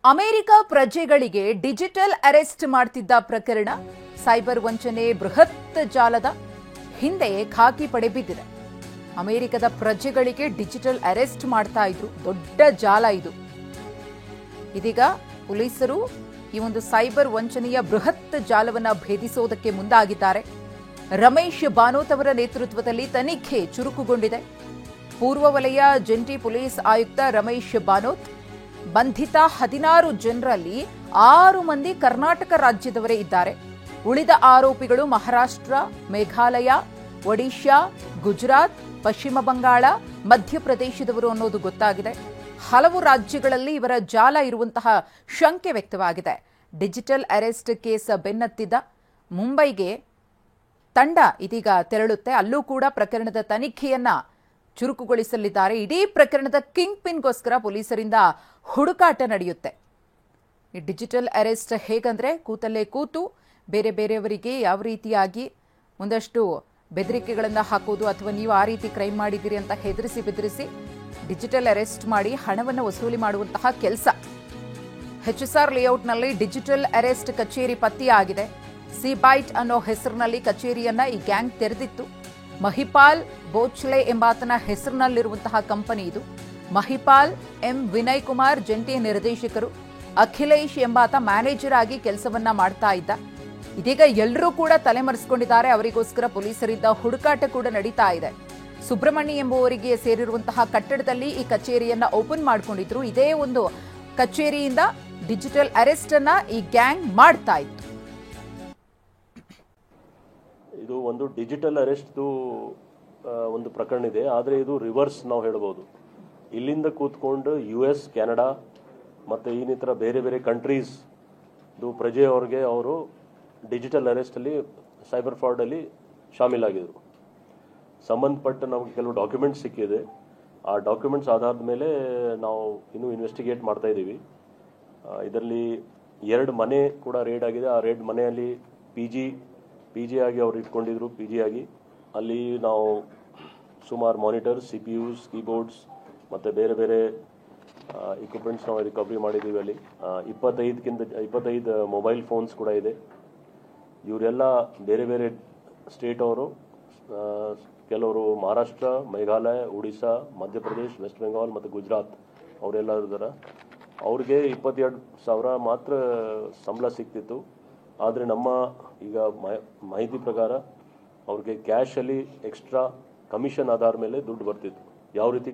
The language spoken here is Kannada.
ಅಮೆರಿಕ ಪ್ರಜೆಗಳಿಗೆ ಡಿಜಿಟಲ್ ಅರೆಸ್ಟ್ ಮಾಡ್ತಿದ್ದ ಪ್ರಕರಣ ಸೈಬರ್ ವಂಚನೆ ಬೃಹತ್ ಜಾಲದ ಹಿಂದೆ ಖಾಕಿ ಪಡೆ ಬಿದ್ದಿದೆ. ಅಮೆರಿಕದ ಪ್ರಜೆಗಳಿಗೆ ಡಿಜಿಟಲ್ ಅರೆಸ್ಟ್ ಮಾಡ್ತಾ ಇದ್ರು. ದೊಡ್ಡ ಜಾಲ ಇದು. ಇದೀಗ ಪೊಲೀಸರು ಈ ಒಂದು ಸೈಬರ್ ವಂಚನೆಯ ಬೃಹತ್ ಜಾಲವನ್ನ ಭೇದಿಸೋದಕ್ಕೆ ಮುಂದಾಗಿದ್ದಾರೆ. ರಮೇಶ್ ಬಾನೋತ್ ಅವರ ನೇತೃತ್ವದಲ್ಲಿ ತನಿಖೆ ಚುರುಕುಗೊಂಡಿದೆ. ಪೂರ್ವ ವಲಯ ಜಂಟಿ ಪೊಲೀಸ್ ಆಯುಕ್ತ ರಮೇಶ್ ಬಾನೋತ್ ಬಂಧಿತ 16 ಜನರಲ್ಲಿ 6 ಮಂದಿ ಕರ್ನಾಟಕ ರಾಜ್ಯದವರೇ ಇದ್ದಾರೆ. ಉಳಿದ ಆರೋಪಿಗಳು ಮಹಾರಾಷ್ಟ್ರ, ಮೇಘಾಲಯ, ಒಡಿಶಾ, ಗುಜರಾತ್, ಪಶ್ಚಿಮ ಬಂಗಾಳ, ಮಧ್ಯಪ್ರದೇಶದವರು ಅನ್ನೋದು ಗೊತ್ತಾಗಿದೆ. ಹಲವು ರಾಜ್ಯಗಳಲ್ಲಿ ಇವರ ಜಾಲ ಇರುವಂತಹ ಶಂಕೆ ವ್ಯಕ್ತವಾಗಿದೆ. ಡಿಜಿಟಲ್ ಅರೆಸ್ಟ್ ಕೇಸ್ ಬೆನ್ನತ್ತಿದ್ದ ಮುಂಬೈಗೆ ತಂಡ ಇದೀಗ ತೆರಳುತ್ತೆ. ಅಲ್ಲೂ ಕೂಡ ಪ್ರಕರಣದ ತನಿಖೆಯನ್ನ ಚುರುಕುಗೊಳಿಸಲಿದ್ದಾರೆ. ಇಡೀ ಪ್ರಕರಣದ ಕಿಂಗ್ ಪಿನ್ಗೋಸ್ಕರ ಪೊಲೀಸರಿಂದ ಹುಡುಕಾಟ ನಡೆಯುತ್ತೆ. ಈ ಡಿಜಿಟಲ್ ಅರೆಸ್ಟ್ ಹೇಗಂದ್ರೆ ಕೂತಲ್ಲೇ ಕೂತು ಬೇರೆ ಬೇರೆಯವರಿಗೆ ಯಾವ ರೀತಿಯಾಗಿ ಒಂದಷ್ಟು ಬೆದರಿಕೆಗಳನ್ನು ಹಾಕೋದು ಅಥವಾ ನೀವು ಆ ರೀತಿ ಕ್ರೈಮ್ ಮಾಡಿದ್ದೀರಿ ಅಂತ ಹೆದರಿಸಿ ಬೆದರಿಸಿ ಡಿಜಿಟಲ್ ಅರೆಸ್ಟ್ ಮಾಡಿ ಹಣವನ್ನು ವಸೂಲಿ ಮಾಡುವಂತಹ ಕೆಲಸ. HSR ಲೇಔಟ್ನಲ್ಲಿ ಡಿಜಿಟಲ್ ಅರೆಸ್ಟ್ ಕಚೇರಿ ಪತ್ತೆಯಾಗಿದೆ. ಸಿಬೈಟ್ ಅನ್ನೋ ಹೆಸರಿನಲ್ಲಿ ಕಚೇರಿಯನ್ನ ಈ ಗ್ಯಾಂಗ್ ತೆರೆದಿತ್ತು. ಮಹಿಪಾಲ್ ಬೋಚ್ಲೆ ಎಂಬಾತನ ಹೆಸರಿನಲ್ಲಿರುವಂತಹ ಕಂಪನಿ ಇದು. ಮಹಿಪಾಲ್ ಎಂ ವಿನಯ್ ಕುಮಾರ್ ಜಂಟಿ ನಿರ್ದೇಶಕರು, ಅಖಿಲೇಶ್ ಎಂಬಾತ ಮ್ಯಾನೇಜರ್ ಆಗಿ ಕೆಲಸವನ್ನ ಮಾಡ್ತಾ ಇದ್ದ. ಇದೀಗ ಎಲ್ಲರೂ ಕೂಡ ತಲೆಮರೆಸಿಕೊಂಡಿದ್ದಾರೆ. ಅವರಿಗೋಸ್ಕರ ಪೊಲೀಸರಿಂದ ಹುಡುಕಾಟ ಕೂಡ ನಡೀತಾ ಇದೆ. ಸುಬ್ರಹ್ಮಣ್ಯ ಎಂಬುವರಿಗೆ ಸೇರಿರುವಂತಹ ಕಟ್ಟಡದಲ್ಲಿ ಈ ಕಚೇರಿಯನ್ನ ಓಪನ್ ಮಾಡಿಕೊಂಡಿದ್ರು. ಇದೇ ಒಂದು ಕಚೇರಿಯಿಂದ ಡಿಜಿಟಲ್ ಅರೆಸ್ಟ್ ಅನ್ನ ಈ ಗ್ಯಾಂಗ್ ಮಾಡ್ತಾ ಇತ್ತು. ಇದು ಒಂದು ಡಿಜಿಟಲ್ ಅರೆಸ್ಟ್ ಒಂದು ಪ್ರಕರಣ ಇದೆ. ಆದರೆ ಇದು ರಿವರ್ಸ್ ನಾವು ಹೇಳ್ಬೋದು. ಇಲ್ಲಿಂದ ಕೂತ್ಕೊಂಡು US, ಕೆನಡಾ ಮತ್ತು ಇನ್ನಿತರ ಬೇರೆ ಬೇರೆ ಕಂಟ್ರೀಸ್ ಪ್ರಜೆಯವ್ರಿಗೆ ಅವರು ಡಿಜಿಟಲ್ ಅರೆಸ್ಟಲ್ಲಿ ಸೈಬರ್ ಫ್ರಾಡಲ್ಲಿ ಶಾಮೀಲಾಗಿದ್ದರು. ಸಂಬಂಧಪಟ್ಟ ನಮಗೆ ಕೆಲವು ಡಾಕ್ಯುಮೆಂಟ್ಸ್ ಸಿಕ್ಕಿದೆ. ಆ ಡಾಕ್ಯುಮೆಂಟ್ಸ್ ಆಧಾರದ ಮೇಲೆ ನಾವು ಇನ್ನೂ ಇನ್ವೆಸ್ಟಿಗೇಟ್ ಮಾಡ್ತಾ ಇದ್ದೀವಿ. ಇದರಲ್ಲಿ 2 ಮನೆ ಕೂಡ ರೇಡ್ ಆಗಿದೆ. ಆ ರೇಡ್ ಮನೆಯಲ್ಲಿ ಪಿ ಜಿ ಆಗಿ ಅವರು ಇಟ್ಕೊಂಡಿದ್ರು. ಪಿ ಜಿ ಆಗಿ ಅಲ್ಲಿ ನಾವು ಸುಮಾರು ಮಾನಿಟರ್ಸ್, CPUs, ಕೀಬೋರ್ಡ್ಸ್ ಮತ್ತು ಬೇರೆ ಬೇರೆ ಇಕ್ವಿಪ್ಮೆಂಟ್ಸ್ ನಾವು ರಿಕವರಿ ಮಾಡಿದ್ದೀವಿ. ಅಲ್ಲಿ 25 ಮೊಬೈಲ್ ಫೋನ್ಸ್ ಕೂಡ ಇದೆ. ಇವರೆಲ್ಲ ಬೇರೆ ಬೇರೆ ಸ್ಟೇಟ್ ಅವರು, ಕೆಲವರು ಮಹಾರಾಷ್ಟ್ರ, ಮೇಘಾಲಯ, ಒಡಿಶಾ, ಮಧ್ಯಪ್ರದೇಶ್, ವೆಸ್ಟ್ ಬೆಂಗಾಲ್ ಮತ್ತು ಗುಜರಾತ್ ಅವರೆಲ್ಲ ಇದ್ದಾರೆ. ಅವ್ರಿಗೆ 22,000 ಮಾತ್ರ ಸಂಬಳ ಸಿಗ್ತಿತ್ತು. ಆದರೆ ನಮ್ಮ ಈಗ ಮಾಹಿತಿ ಪ್ರಕಾರ ಅವ್ರಿಗೆ ಕ್ಯಾಶಲ್ಲಿ ಎಕ್ಸ್ಟ್ರಾ ಕಮಿಷನ್ ಆಧಾರ ಮೇಲೆ ದುಡ್ಡು ಬರ್ತಿತ್ತು. ಯಾವ ರೀತಿ